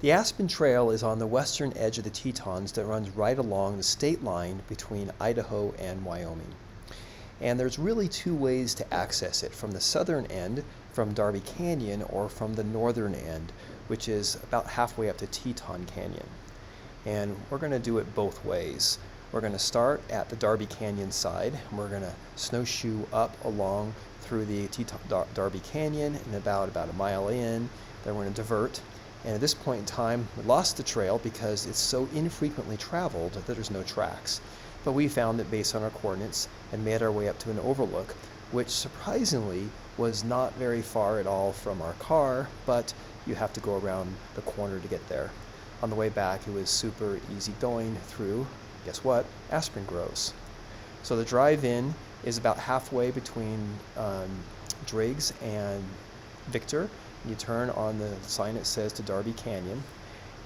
The Aspen Trail is on the western edge of the Tetons that runs right along the state line between Idaho and Wyoming. And there's really two ways to access it, from the southern end, from Darby Canyon, or from the northern end, which is about halfway up to Teton Canyon. And we're going to do it both ways. We're going to start at the Darby Canyon side, and we're going to snowshoe up along through the Darby Canyon, and about a mile in, then we're going to divert. And at this point in time, we lost the trail because it's so infrequently traveled that there's no tracks. But we found it based on our coordinates and made our way up to an overlook, which surprisingly was not very far at all from our car, but you have to go around the corner to get there. On the way back, it was super easy going through, guess what, aspen groves. So the drive-in is about halfway between Driggs and Victor. You turn on the sign that says to Darby Canyon,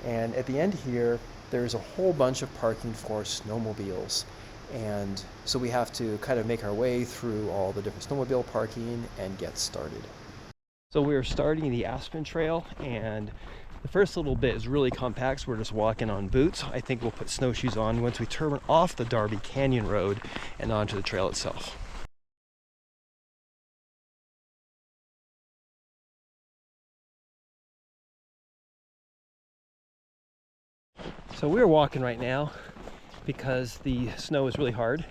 and at the end here there's a whole bunch of parking for snowmobiles, and so we have to kind of make our way through all the different snowmobile parking and get started. So we're starting the Aspen Trail, and the first little bit is really compact, so we're just walking on boots. I think we'll put snowshoes on once we turn off the Darby Canyon Road and onto the trail itself. So we're walking right now because the snow is really hard.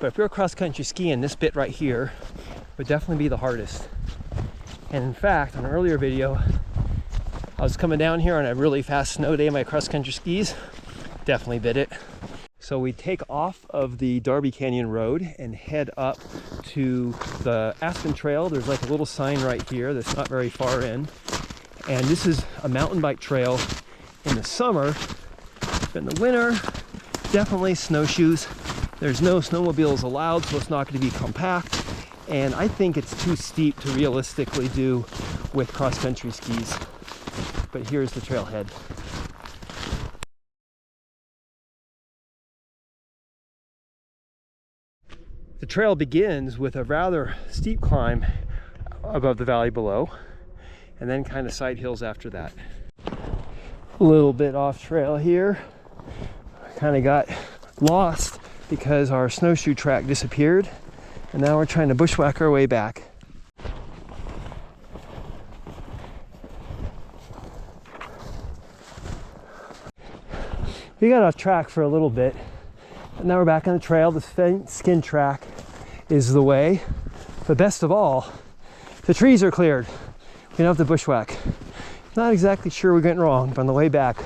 But if we were cross-country skiing, this bit right here would definitely be the hardest. And in fact, on an earlier video, I was coming down here on a really fast snow day in my cross-country skis. Definitely bit it. So we take off of the Darby Canyon Road and head up to the Aspen Trail. There's like a little sign right here that's not very far in. And this is a mountain bike trail in the summer. In the winter, definitely snowshoes. There's no snowmobiles allowed, so it's not going to be compact. And I think it's too steep to realistically do with cross-country skis. But here's the trailhead. The trail begins with a rather steep climb above the valley below, and then kind of side hills after that. A little bit off trail here. Kind of got lost because our snowshoe track disappeared, and now we're trying to bushwhack our way back. We got off track for a little bit, and now we're back on the trail. The skin track is the way, but best of all, the trees are cleared. We don't have to bushwhack. Not exactly sure we're getting wrong, but on the way back,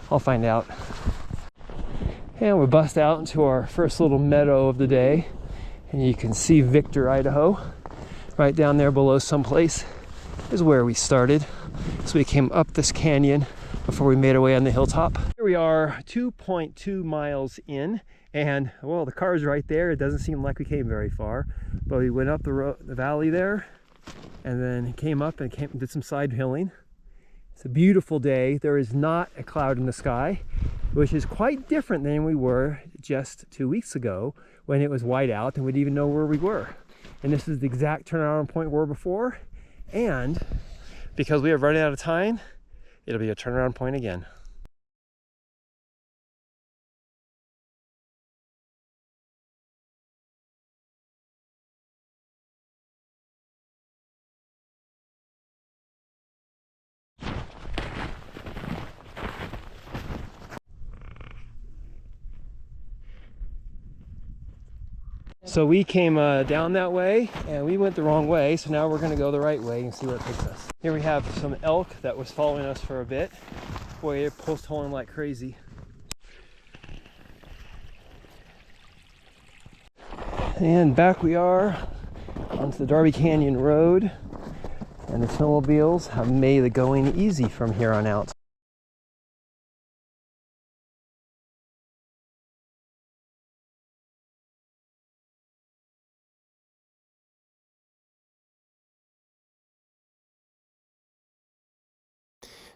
I'll find out. And we bust out into our first little meadow of the day, and you can see Victor, Idaho. Right down there below someplace is where we started. So we came up this canyon before we made our way on the hilltop. Here we are 2.2 miles in, and well, the car's right there. It doesn't seem like we came very far, but we went up the valley there, and then came up and did some side hilling. It's a beautiful day. There is not a cloud in the sky, which is quite different than we were just 2 weeks ago when it was white out and we didn't even know where we were. And this is the exact turnaround point we were before. And because we are running out of time, it'll be a turnaround point again. So we came down that way, and we went the wrong way, so now we're going to go the right way and see where it takes us. Here we have some elk that was following us for a bit. Boy, they're post-holing like crazy. And back we are onto the Darby Canyon Road, and the snowmobiles have made the going easy from here on out.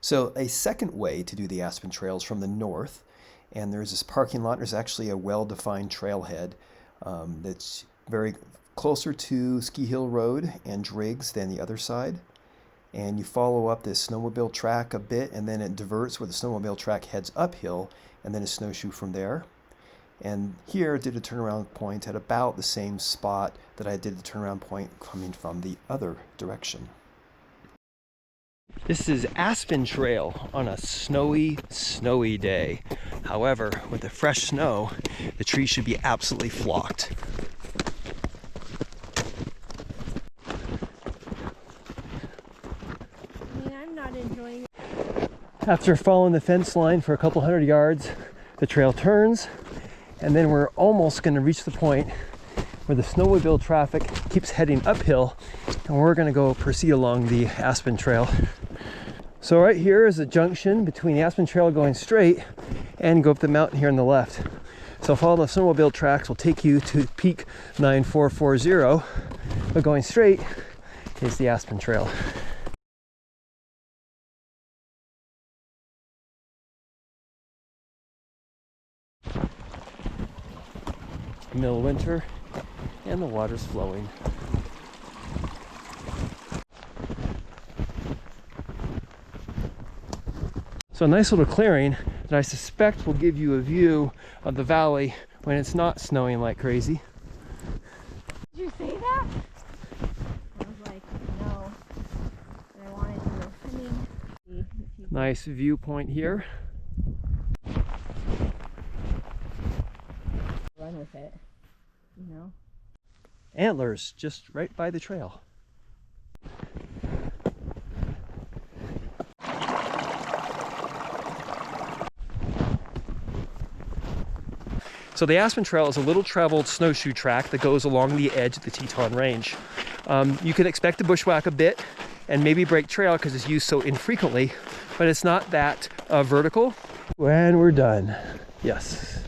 So a second way to do the Aspen Trails from the north, and there's this parking lot. There's actually a well-defined trailhead that's very closer to Ski Hill Road and Driggs than the other side. and you follow up this snowmobile track a bit, and then it diverts where the snowmobile track heads uphill, and then a snowshoe from there. And here I did a turnaround point at about the same spot that I did the turnaround point coming from the other direction. This is Aspen Trail on a snowy day. However, with the fresh snow, the trees should be absolutely flocked. I'm not enjoying it. After following the fence line for a couple hundred yards, the trail turns, and then we're almost going to reach the point where the snowmobile traffic keeps heading uphill, and we're going to go proceed along the Aspen Trail. So right here is a junction between the Aspen Trail going straight and go up the mountain here on the left. So following the snowmobile tracks will take you to peak 9440, but going straight is the Aspen Trail. Middle of winter, and the water's flowing. So a nice little clearing that I suspect will give you a view of the valley when it's not snowing like crazy. Did you say that? I was like, no. But I wanted to. I mean, Nice viewpoint here. run with it, you know? Antlers just right by the trail. So the Aspen Trail is a little traveled snowshoe track that goes along the edge of the Teton Range. You can expect to bushwhack a bit and maybe break trail because it's used so infrequently, but it's not that vertical. When we're done, yes.